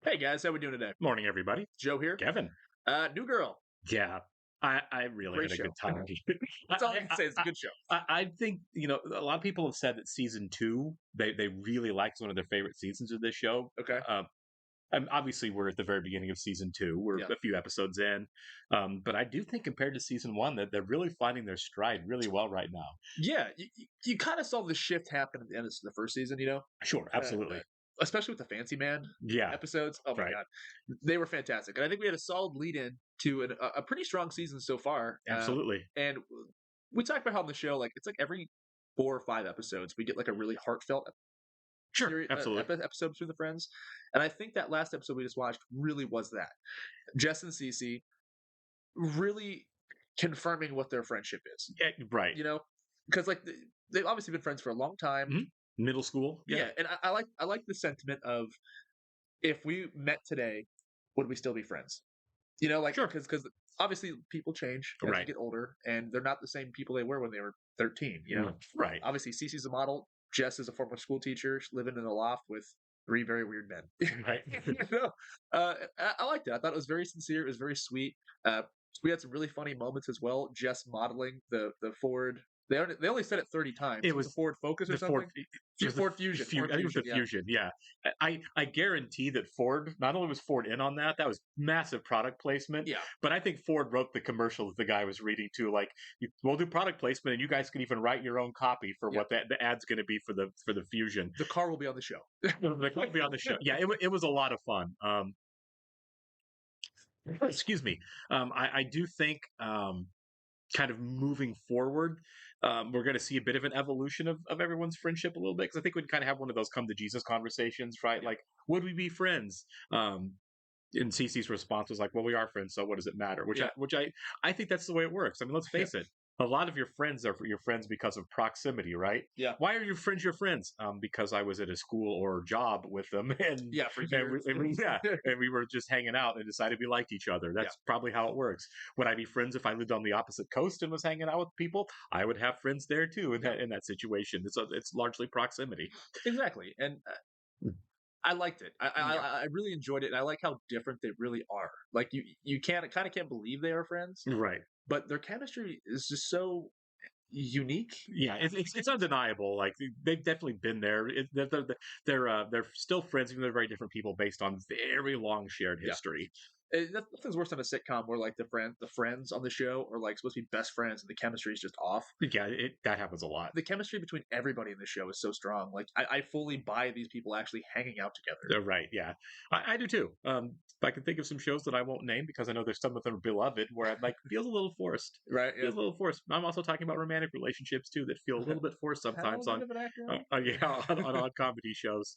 Hey guys, how we doing today? Morning, everybody. Joe here. Kevin. New Girl. Yeah, I really Great had a show. good time. That's all I can say. It's a good show. I think a lot of people have said that season two they really liked one of their favorite seasons of this show. Okay. And obviously we're at the very beginning of season two. We're Yeah. a few episodes in, but I do think compared to season one that they're really finding their stride really well right now. Yeah, you kind of saw the shift happen at the end of the first season, Sure, absolutely. especially with the Fancy Man Yeah, episodes. Oh my right. god, they were fantastic, and I think we had a solid lead in to a pretty strong season so far. Absolutely. And we talked about how on the show, like it's like every 4 or 5 episodes, we get like a really heartfelt Sure, absolutely. episode between the friends, and I think that last episode we just watched really was that. Jess and Cece really confirming what their friendship is. Yeah, right. Because like they've obviously been friends for a long time. Mhm. Middle school. Yeah, and I like the sentiment of if we met today, would we still be friends? Like Sure. because obviously people change as Right. they get older, and they're not the same people they were when they were 13. Right. Obviously Cece's a model. Jess is a former school teacher living in a loft with 3 very weird men. Right. I liked it. I thought it was very sincere. It was very sweet. We had some really funny moments as well. Jess modeling the Ford. They only said it 30 times. It was the Ford Focus or the something. Ford Fusion. I think it was the Fusion. Yeah, I guarantee that Ford, not only was Ford in on that was massive product placement. Yeah. But I think Ford wrote the commercial that the guy was reading to. Like, we'll do product placement, and you guys can even write your own copy for what the ad's going to be for the Fusion. The car will be on the show. The car will be on the show. Yeah, it was a lot of fun. Excuse me. I do think kind of moving forward, we're going to see a bit of an evolution of everyone's friendship a little bit, because I think we can kind of have one of those come to Jesus conversations, right? Like, would we be friends? And Cece's response was like, "Well, we are friends, so what does it matter?" Which I think that's the way it works. I mean, let's face it. A lot of your friends are your friends because of proximity, right? Yeah. Why are your friends your friends? Because I was at a school or job with them, and for years. and we were just hanging out and decided we liked each other. That's probably how it works. Would I be friends if I lived on the opposite coast and was hanging out with people? I would have friends there too in that situation. It's largely proximity. Exactly, and I liked it. I really enjoyed it, and I like how different they really are. Like you kind of can't believe they are friends, right? But their chemistry is just so unique. Yeah, it's undeniable. Like, they've definitely been there. They're still friends, even though they're very different people based on very long shared history. Nothing's worse than a sitcom where like the friends on the show are like supposed to be best friends and the chemistry is just off. Yeah, that happens a lot. The chemistry between everybody in the show is so strong. Like I fully buy these people actually hanging out together. Right? Yeah, I do too. I can think of some shows that I won't name because I know there's some of them are beloved where I'm like, feels a little forced. Right? Feels a little forced. I'm also talking about romantic relationships too that feel a little bit forced sometimes on odd comedy shows.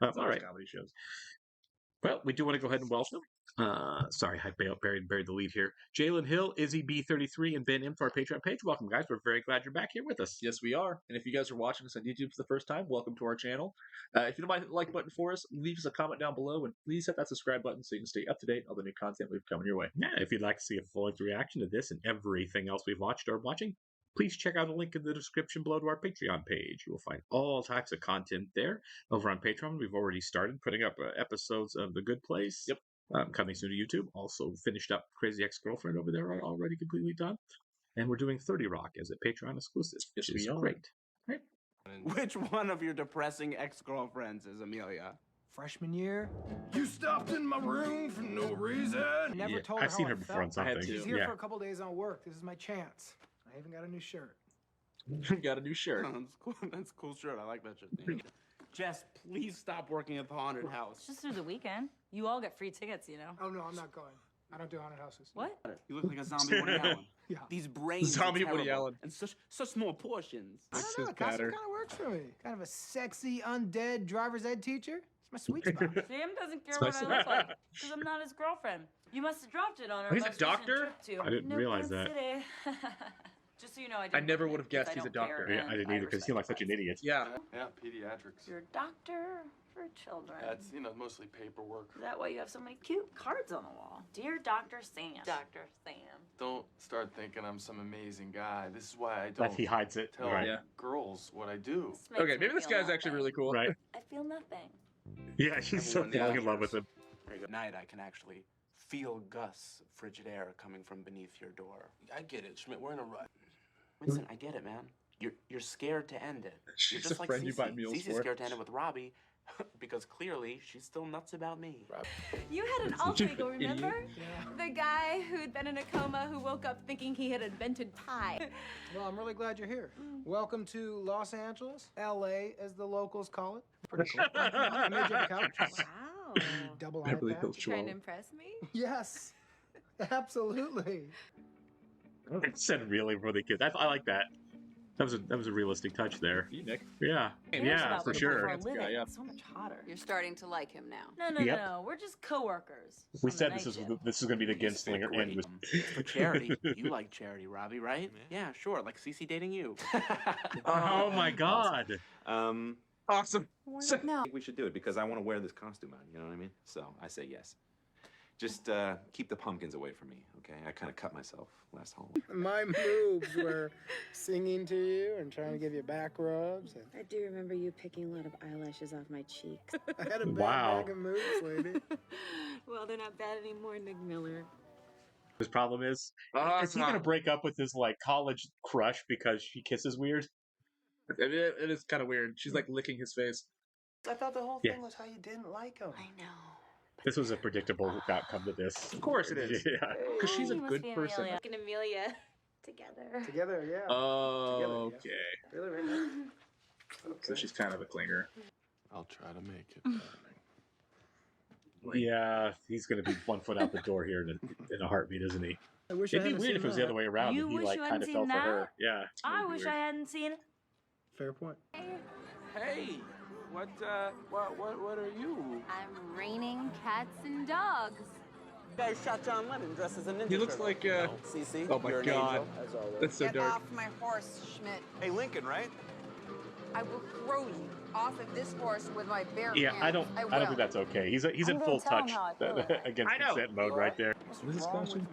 All right, comedy shows. Well, we do want to go ahead and welcome. Sorry, I buried the lead here. Jalen Hill, Izzy B33, and Ben M to our Patreon page. Welcome, guys. We're very glad you're back here with us. Yes, we are. And if you guys are watching us on YouTube for the first time, welcome to our channel. If you don't mind hitting the like button for us, leave us a comment down below, and please hit that subscribe button so you can stay up to date on the new content we've coming your way. Yeah, if you'd like to see a full-length reaction to this and everything else we've watched or watching, please check out a link in the description below to our Patreon page. You will find all types of content there. Over on Patreon, we've already started putting up episodes of The Good Place. Yep. Coming soon to YouTube. Also finished up Crazy Ex-Girlfriend over there, already completely done. And we're doing 30 Rock as a Patreon exclusive, which is great. Right? Which one of your depressing ex-girlfriends is Amelia? Freshman year? You stopped in my room for no reason. Never told her I've seen her how I before on felt. something. She's here for a couple days on work. This is my chance. I even got a new shirt. Got a new shirt. Oh, that's cool. That's a cool shirt. I like that shirt. Jess, please stop working at the haunted house. It's just through the weekend. You all get free tickets, you know. Oh, no, I'm not going. I don't do haunted houses. What? You look like a zombie Woody Allen. Yeah. These brains Zombie are terrible, Woody Allen. and such small portions. I It's don't know. his The costume pattern. kind of works for me. Kind of a sexy, undead driver's ed teacher. It's my sweet spot. Sam doesn't care It's what my I look like because I'm not his girlfriend. You must have dropped it on our He's a most recent doctor? trip to I didn't New realize York that. City. Just so you know, I never would have guessed he's a doctor. Yeah, I didn't either because he seemed like such an idiot. Yeah. Yeah, pediatrics. You're a doctor for children. That's, mostly paperwork. Is that why you have so many cute cards on the wall? Dear Dr. Sam. Dr. Sam. Don't start thinking I'm some amazing guy. This is why I But don't he hides it. tell Right. girls what I do. This makes Okay, me maybe this feel guy's actually nothing. really cool. Right. I feel nothing. Yeah, she's so Everyone falling in love with him. At night, I can actually feel gusts of frigid air coming from beneath your door. I get it, Schmidt. We're in a rut. Winston, I get it, man. You're scared to end it. You're She's just a like friend you buy Cece. meals Cece's for. scared to end it with Robbie because clearly she's still nuts about me. You had an alter ego, Idiot. remember? The guy who'd been in a coma who woke up thinking he had invented pie. Well, I'm really glad you're here. Welcome to Los Angeles, LA, as the locals call it. Pretty cool. I made you a couch. Wow. Double Beverly iPad. Hills Trying to Chihuahua. impress me? Yes, absolutely. It said really for the kids. I like that. That was a realistic touch there. You, Nick. Yeah, yeah, for sure. Handsome guy, yeah. So much hotter. You're starting to like him now. No, Yep. no. We're just coworkers. We on the said night this is shift. going to be the Ginslinger end with. For charity. You like charity, Robbie, right? Yeah, sure. Like Cece dating you. Oh my God! Awesome. No. I think we should do it because I want to wear this costume out, you know what I mean? So I say yes. Just keep the pumpkins away from me, okay? I kind of cut myself last Halloween. My moves were singing to you and trying to give you back rubs. And I do remember you picking a lot of eyelashes off my cheeks. I had a bad Wow. bag of moves, lady. Well, they're not bad anymore, Nick Miller. His problem is he going to break up with his like college crush because she kisses weird? It is kind of weird. She's like licking his face. I thought the whole Yeah. thing was how you didn't like him. I know. This was a predictable outcome to this. Of course it is. Yeah. Because she's a You must good be person. Amelia. And Amelia together. Together, yeah. Oh, okay. Really, really. So she's kind of a clinger. I'll try to make it. Yeah, he's going to be 1 foot out the door here in a heartbeat, isn't he? I wish It'd I be hadn't weird seen if it was the that. other way around. You and he wish like you kind of hadn't fell seen for her. that? Yeah. I That'd be wish weird. I hadn't seen it. Fair point. Hey, what are you? I'm raining cats and dogs. You guys shot John Lennon dressed as a ninja. He looks like, Cece, oh my you're an God. angel, as always. That's so Get dark. off my horse, Schmidt. Hey, Lincoln, right? I will throw you off of this horse with my bare Yeah, hands. I don't think that's okay. He's in I'm gonna full tell him touch how I feel. against consent mode right there. What is this costume?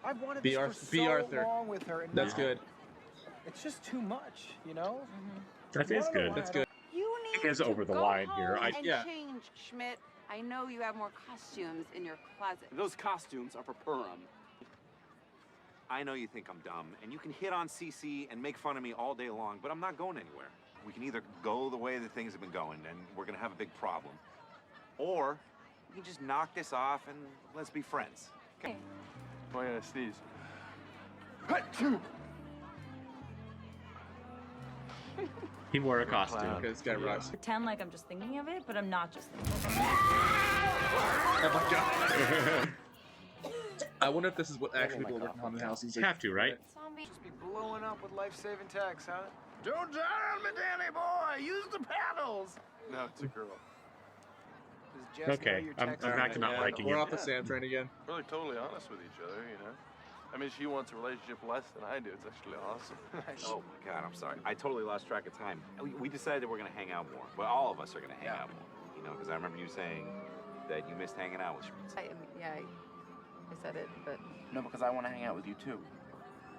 I've wanted B. this Arthur- for B. so Arthur. long with her. And That's now good. It's just too much, you know? That is good. That's good. You It need is to over the go line here. home and Yeah. change, Schmidt. I know you have more costumes in your closet. Those costumes are for Purim. I know you think I'm dumb, and you can hit on CC and make fun of me all day long, but I'm not going anywhere. We can either go the way that things have been going, and we're gonna have a big problem, or we can just knock this off and let's be friends. Hey. Oh, yeah, sneeze. He wore a costume. Okay, this guy rocks. Pretend like I'm just thinking of it, but I'm not just thinking of it. Oh my God. I wonder if this is what actually people working on the house. He's like, Have to, right? Zombie. Just be blowing up with life-saving techs, huh? Don't drown me, Danny boy! Use the paddles! No, it's a girl. Does Jess know Okay, your I'm text back to not Yeah, liking we're it. off the Sam train again. We're totally honest with each other, you know? I mean, she wants a relationship less than I do. It's actually awesome. Oh my God, I'm sorry. I totally lost track of time. We decided that we're gonna hang out more. Well, all of us are gonna hang out more. You know, because I remember you saying that you missed hanging out with Schmitz. I said it, but No, because I want to hang out with you too.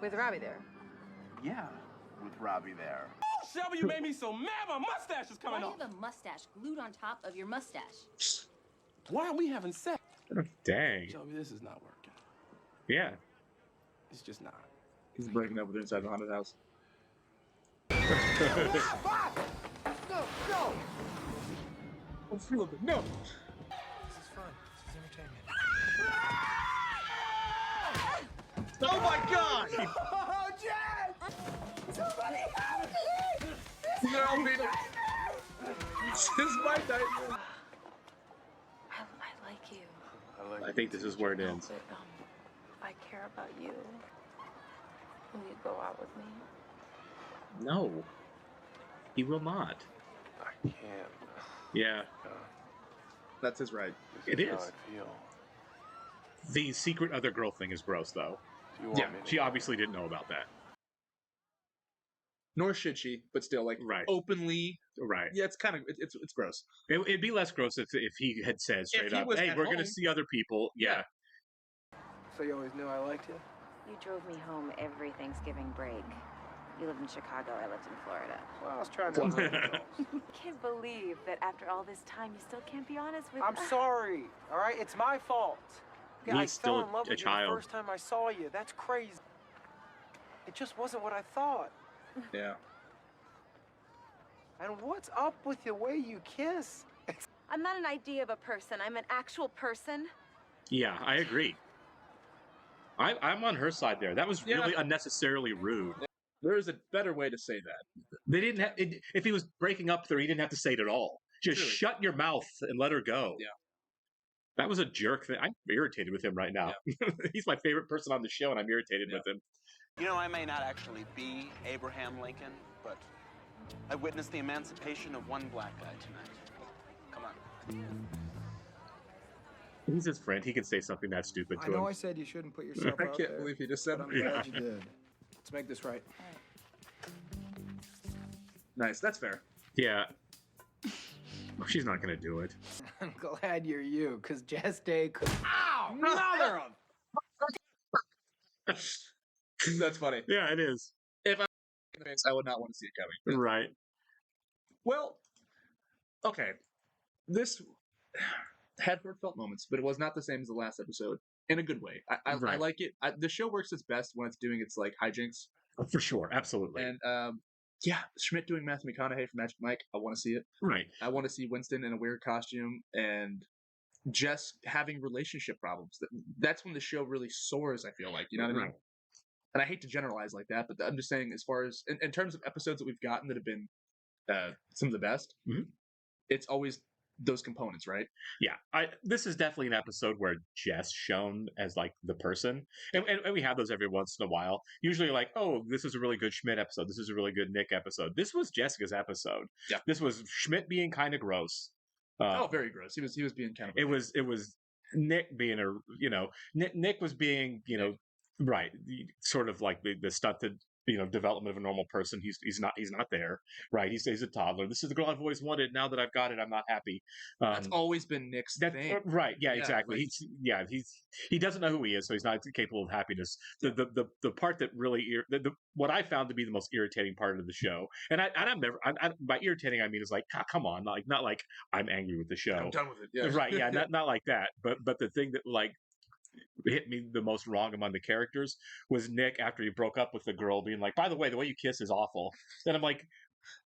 with Robbie there. Yeah, with Robbie there. Shelby, you made me so mad. My mustache is Why coming do off. you have a mustache glued on top of your mustache? Why aren't we having sex? Dang. Shelby, this is not working. Yeah. It's just not. He's breaking up with her inside the haunted house. No, no! No! This is fun. This is entertainment. Oh my God! Oh, Jess! Somebody help me! No, Peter! This is my nightmare. I like you. I think this is where it ends. But, if I care about you, will you go out with me? No. He will not. I can't. Yeah, That's his right. it This is. how I feel. The secret other girl thing is gross, though. Do you want Yeah, me to She go? obviously didn't know about that. Nor should she, but still, like, Right. openly. Right. Yeah, it's kind of, it's gross. It'd be less gross if he had said straight he up, was hey, at we're going to home. see other people. Yeah. So you always knew I liked you? You drove me home every Thanksgiving break. You lived in Chicago, I lived in Florida. Well, I was trying to avoid the calls. Can't believe that after all this time, you still can't be honest with I'm sorry, all right? It's my fault. Yeah, I He's still fell in love a with you child. the first time I saw you. That's crazy. It just wasn't what I thought. Yeah. And what's up with the way you kiss? I'm not an idea of a person. I'm an actual person. Yeah, I agree. I'm on her side there. That was Yeah. really unnecessarily rude. There is a better way to say that. They didn't have. If he was breaking up with her, he didn't have to say it at all. Just Truly. shut your mouth and let her go. Yeah. That was a jerk thing. I'm irritated with him right now. He's my favorite person on the show, and I'm irritated with him. You know, I may not actually be Abraham Lincoln, but I witnessed the emancipation of one black guy tonight. Come on. He's his friend. He can say something that stupid I to know him. I said you shouldn't put yourself I out can't there, believe he just said but I'm it. glad you did. Let's make this right. Nice. That's fair. Yeah. She's not going to do it. I'm glad you're you, because Jess Day could. Ow! Mother of. That's funny. Yeah, it is. If I in the face, I would not want to see it coming. Right. Well, okay. This had heartfelt moments, but it was not the same as the last episode in a good way. I Right. like it. The show works its best when it's doing its like hijinks. For sure. Absolutely. And yeah, Schmidt doing Matthew McConaughey from Magic Mike. I want to see it. Right. I want to see Winston in a weird costume and Jess having relationship problems. That's when the show really soars. I feel like, you know what I mean. Right. And I hate to generalize like that, but I'm just saying, as far as in terms of episodes that we've gotten that have been some of the best, Mhm. it's always those components, right? Yeah, this is definitely an episode where Jess shown as like the person, and we have those every once in a while. Usually, like, oh, this is a really good Schmidt episode. This is a really good Nick episode. This was Jessica's episode. Yeah. This was Schmidt being kind of gross. Oh, very gross. He was being kind of. It was Nick being Nick was being right, sort of like the stunted development of a normal person. He's not there, right? He's a toddler. This is the girl I've always wanted. Now that I've got it, I'm not happy. That's always been Nick's thing, right? Yeah, exactly. Like, he doesn't know who he is, so he's not capable of happiness. The part that really what I found to be the most irritating part of the show, and I'm never by irritating I mean is like, come on, not like I'm angry with the show. I'm done with it. Yeah. Right? Yeah, not like that. But the thing that like hit me the most wrong among the characters was Nick after he broke up with the girl being like, by the way you kiss is awful. Then I'm like,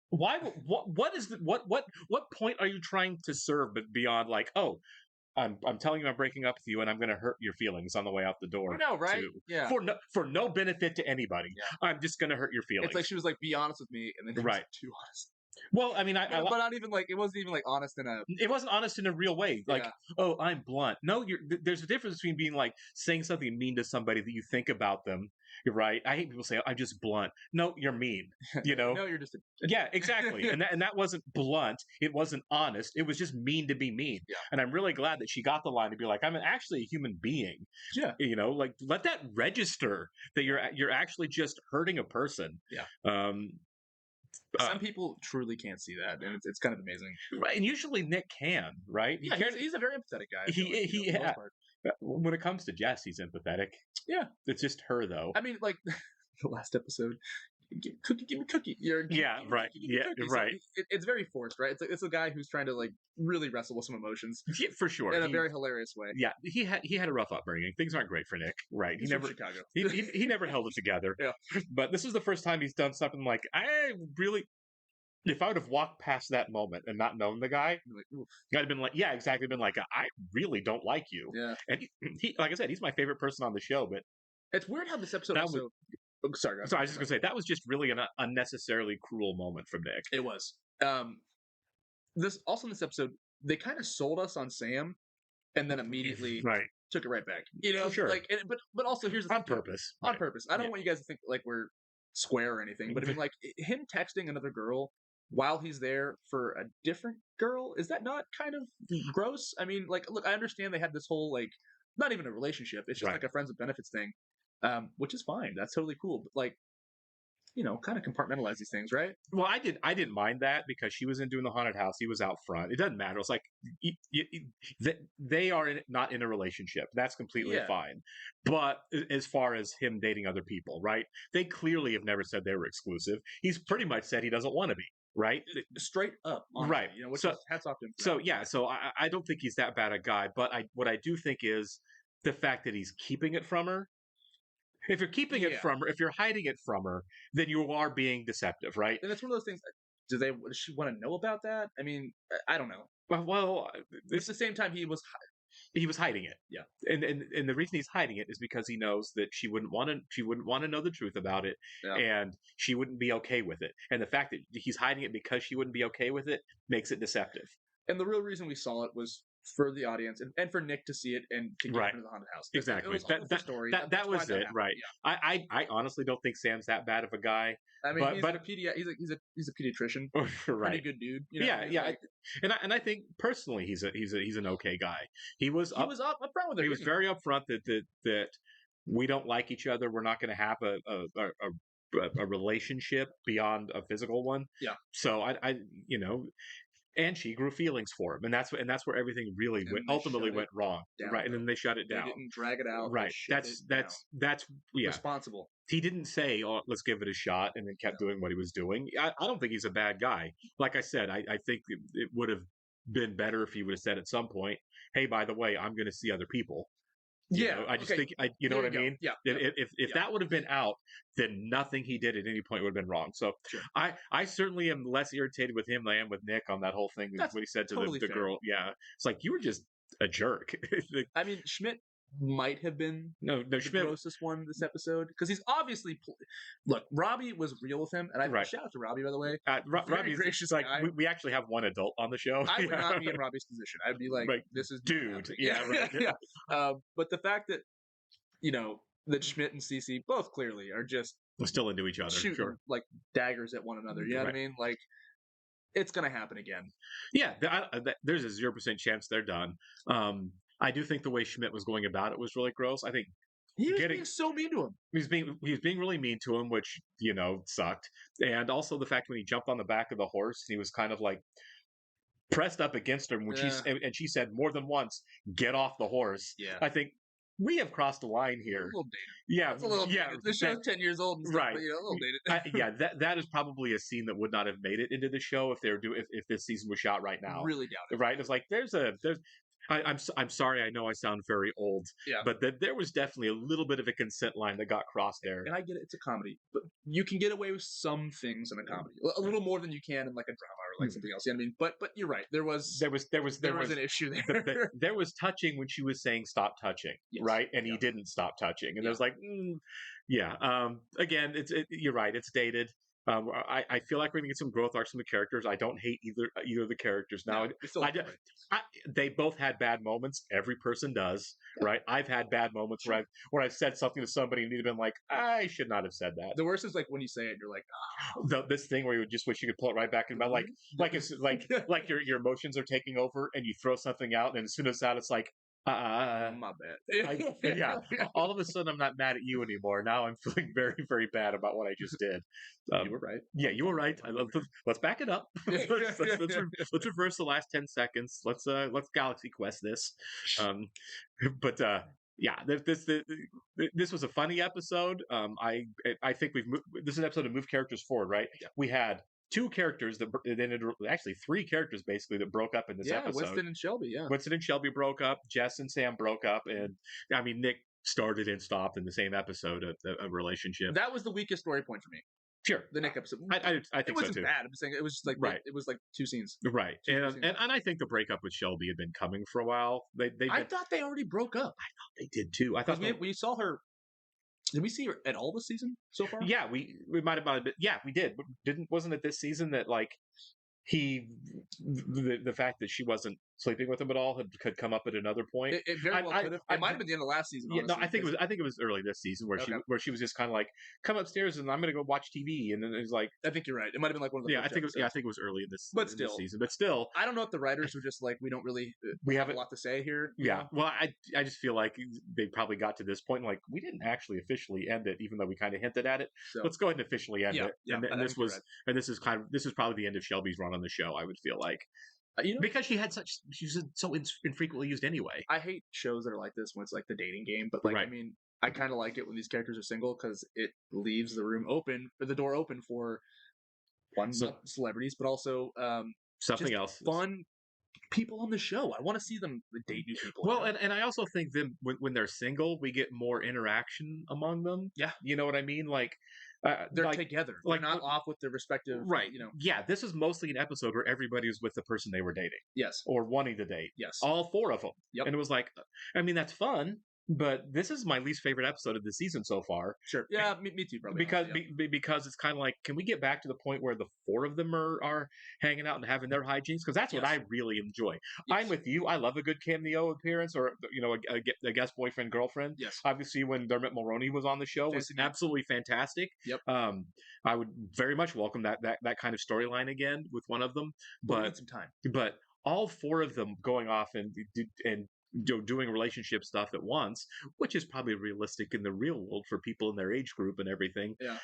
why? What point are you trying to serve? But beyond like, oh, I'm telling you I'm breaking up with you and I'm going to hurt your feelings on the way out the door. I know, right? Too. Yeah. For no benefit to anybody. Yeah. I'm just going to hurt your feelings. It's like she was like, be honest with me, and then he was Right. like, too honest. Well, I mean, but not even like it wasn't even like honest in a. It wasn't honest in a real way. Like, Yeah. oh, I'm blunt. No, there's a difference between being like saying something mean to somebody that you think about them. You're right. I hate people say I'm just blunt. No, you're mean. No, you're just. Yeah, exactly. and that wasn't blunt. It wasn't honest. It was just mean to be mean. Yeah. And I'm really glad that she got the line to be like, I'm actually a human being. Yeah. Like let that register that you're actually just hurting a person. Yeah. Some people truly can't see that, and it's kind of amazing. Right, and usually Nick can, right? Yeah, he's a very empathetic guy. I feel like, He for the most yeah. part. When it comes to Jess, he's empathetic. Yeah. It's just her though. I mean, like the last episode, give me cookie. Yeah, right. Yeah, right. It's very forced, right? It's a guy who's trying to like really wrestle with some emotions. Yeah, for sure. In a very hilarious way. Yeah, he had a rough upbringing. Things aren't great for Nick, right? He's from Chicago. he never held it together. Yeah. But this is the first time he's done something like if I would have walked past that moment and not known the guy, I'd have been like, yeah, exactly. Been like, I really don't like you. Yeah. And he like I said, he's my favorite person on the show. But it's weird how this episode also. Sorry, so I was just gonna say that was just really an unnecessarily cruel moment from Nick. It was. This episode, they kind of sold us on Sam, and then immediately took it right back. Sure. Like, but also here's the on thing, purpose. On purpose. I don't want you guys to think like we're square or anything, but I mean, like him texting another girl while he's there for a different girl, is that not kind of gross? I mean, like, look, I understand they had this whole like not even a relationship; it's just like a friends with benefits thing, which is fine. That's totally cool. But like, kind of compartmentalize these things, right? Well, I didn't mind that because she was in doing the haunted house. He was out front. It doesn't matter. It's like they are not in a relationship. That's completely Yeah. fine. But as far as him dating other people, right? They clearly have never said they were exclusive. He's pretty much said he doesn't want to be, right? Straight up, honestly, Right. Which So- is hats off to him. for So that. yeah, so I don't think he's that bad a guy. But what I do think is the fact that he's keeping it from her. If you're keeping it Yeah. from her, if you're hiding it from her, then you are being deceptive, right? And it's one of those things. Does she want to know about that? I mean, I don't know. Well, But at the same time, he was hiding it. Yeah. And the reason he's hiding it is because he knows that she wouldn't want to know the truth about it, Yeah. and she wouldn't be okay with it. And the fact that he's hiding it because she wouldn't be okay with it makes it deceptive. And the real reason we saw it was for the audience and for Nick to see it and to get Right. into the haunted house. Exactly. It was That- all the story. That That's why was that it, happened. right? Yeah. I honestly don't think Sam's that bad of a guy. I mean, but- he's but- a he's a pediatrician. Pretty Right. good dude. Yeah. Like, And I think personally he's an okay guy. He was he was up front with it. he was very upfront that we don't like each other. We're not going to have a relationship beyond a physical one. Yeah. So I and she grew feelings for him, and that's where everything really And went, they ultimately shut it went wrong. down, Right, and though. then they shut it They down. didn't drag it out. They Right. shut it down. That's yeah. responsible. He didn't say, "Oh, let's give it a shot," and then kept doing what he was doing. I don't think he's a bad guy. Like I said, I think it would have been better if he would have said at some point, "Hey, by the way, I'm going to see other people." You Yeah, know, I just okay. think you know There what I you go. mean. Yeah, If yeah. that would have been out, then nothing he did at any point would have been wrong. So Sure. I certainly am less irritated with him than I am with Nick on that whole thing. That's What he said to totally the fair. girl. Yeah, it's like you were just a jerk. I mean, Schmidt might have been no, the Schmidt. grossest one this episode because he's obviously look. Robbie was real with him, and I Right. shout out to Robbie, by the way. Very Robbie's gracious. like, Like we actually have one adult on the show. I would not be in Robbie's position. I'd be like, Like, "This is not dude, happening." yeah, right, yeah. But the fact that that Schmidt and Cece both clearly are just We're still into each other. shooting Sure. like daggers at one another. You know what I Right. mean? Like, it's gonna happen again. Yeah, there's a 0% chance they're done. I do think the way Schmidt was going about it was really gross. I think He was Getting- being so mean to him. he was being really mean to him, which sucked. And also the fact when he jumped on the back of the horse, he was kind of like pressed up against her when she said more than once, "Get off the horse." Yeah. I think we have crossed a line A here. little dated. Yeah, It's a little yeah. dated. The show's 10 years old and stuff, Right. but, a little dated. Yeah, that is probably a scene that would not have made it into the show if if this season was shot right now. Really doubt it. Right? It's like I'm sorry. I know I sound very old, Yeah. but there was definitely a little bit of a consent line that got crossed there. And I get it, it's a comedy, but you can get away with some things in a comedy, a little more than you can in like a drama or like something else. You know what I mean? But you're right. There was There was an issue there. there was touching when she was saying stop touching, Yes. right? And Yeah. he didn't stop touching, and Yeah. there's like, again, you're right. It's dated. I feel like we're gonna get some growth arcs from the characters. I don't hate either of the characters now. Yeah, it's still I, different. they both had bad moments. Every person does, right? I've had bad moments where I've said something to somebody and they've been like, I should not have said that. The worst is like when you say it, you're like, This thing where you just wish you could pull it right back in, but like it's like your emotions are taking over and you throw something out, and as soon as it's out, it's like, my bad. yeah. All of a sudden, I'm not mad at you anymore. Now I'm feeling very, very bad about what I just did. You were right. Yeah, you were right. Let's back it up. let's reverse the last 10 seconds. Let's Galaxy Quest this. Yeah, this was a funny episode. I think this is an episode to move characters forward, right? Yeah. We had two characters actually three characters basically that broke up in this episode. Winston and Shelby. Yeah, Winston and Shelby broke up. Jess and Sam broke up, and I mean Nick started and stopped in the same episode of a relationship. that was the weakest story point for me. Sure, The Nick episode. I It think so wasn't too. bad. I'm just saying it was just like Right. It was like two scenes. Right, Two and scenes. I think the breakup with Shelby had been coming for a while. I thought they already broke up. they did too. I thought Because we saw her. Did we see her at all this season so far? Yeah, we might have been. Yeah, we did. Wasn't it this season that like the fact that she wasn't sleeping with him at all could come up at another point. It very well could have. It might have been the end of last season. Yeah, no, honestly, I think it was early this season where Okay. she was just kind of like, come upstairs and I'm gonna go watch TV, and then it was like, I think you're right. It might have been like one of the yeah, I first think it was episodes. early in this, But in this still. season, but still, I don't know if the writers were just like, we don't really we have haven't a lot to say here. you Yeah, know? well, I just feel like they probably got to this point, like we didn't actually officially end it, even though we kind of hinted at it. So Let's go ahead and officially end Yeah, it. yeah, and, I and this think you're was, right. and this is probably the end of Shelby's run on the show. I would feel like you know, because she was so infrequently used anyway. I hate shows that are like this when it's like the dating game, but like I Right. mean, I kind of like it when these characters are single because it leaves the room open or the door open for one So- celebrities, but also Something just else. fun people on the show. I want to see them date new people. Well, you know? and I also think them when they're single, we get more interaction among them. Yeah. You know what I mean? Like they're like, together. like- They're not off with their respective. right. You know. Yeah, this is mostly an episode where everybody was with the person they were dating Yes. or wanting to date. Yes. All four of them. Yep. And it was like, I mean, that's fun, but this is my least favorite episode of the season so far. Sure. Yeah. Me too. Probably. Because honestly, yeah. because it's kind of like, can we get back to the point where the four of them are hanging out and having their hijinks? Because that's what Yes. I really enjoy. Yes. I'm with you. I love a good cameo appearance or a guest boyfriend girlfriend. Yes. Obviously, when Dermot Mulroney was on the show, was Fantastic. absolutely fantastic. Yep. I would very much welcome that kind of storyline again with one of them. But we But need some time. but all four of them going off and doing relationship stuff at once, which is probably realistic in the real world for people in their age group and everything. Yeah.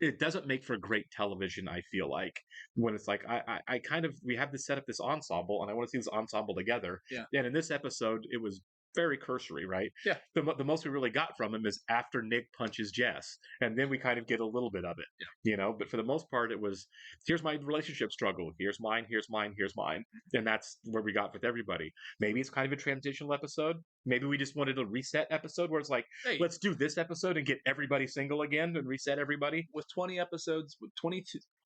It doesn't make for great television, I feel like, when it's like I kind of we have to set up this ensemble and I want to see this ensemble together. Yeah. And in this episode, it was very cursory, right? Yeah. The most we really got from him is after Nick punches Jess, and then we kind of get a little bit of it. Yeah. You know, but for the most part, it was here's my relationship struggle, here's mine, here's mine, here's mine, and that's where we got with everybody. Maybe it's kind of a transitional episode. Maybe we just wanted a reset episode where it's like, Hey, let's do this episode and get everybody single again and reset everybody. with 20 episodes, with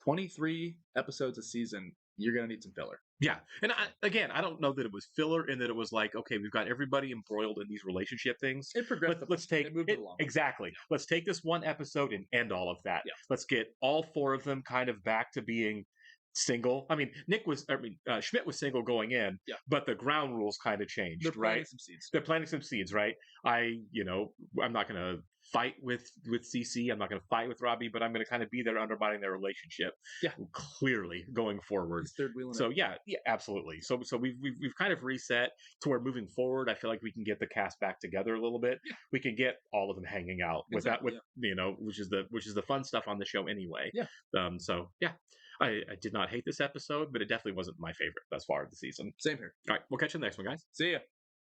23 episodes a season, you're gonna need some filler. Yeah. And I don't know that it was filler in that it was like, okay, we've got everybody embroiled in these relationship things. It progressed. Let's take it moved it along. exactly. Let's take this one episode and end all of that. Yeah. Let's get all four of them kind of back to being single. I mean, Schmidt was single going in, Yeah. but the ground rules kind of changed, They're planting right? some seeds. They're planting some seeds, right? I'm not going to fight with CC. I'm not going to fight with Robbie, but I'm going to kind of be there undermining their relationship. Yeah. Clearly going forward. He's third wheeling. So yeah, absolutely. So we've kind of reset to where moving forward, I feel like we can get the cast back together a little bit. Yeah. We can get all of them hanging out Exactly, which is the fun stuff on the show anyway. Yeah. So yeah, I did not hate this episode, but it definitely wasn't my favorite thus far of the season. Same here. All right, we'll catch you in the next one, guys. See ya.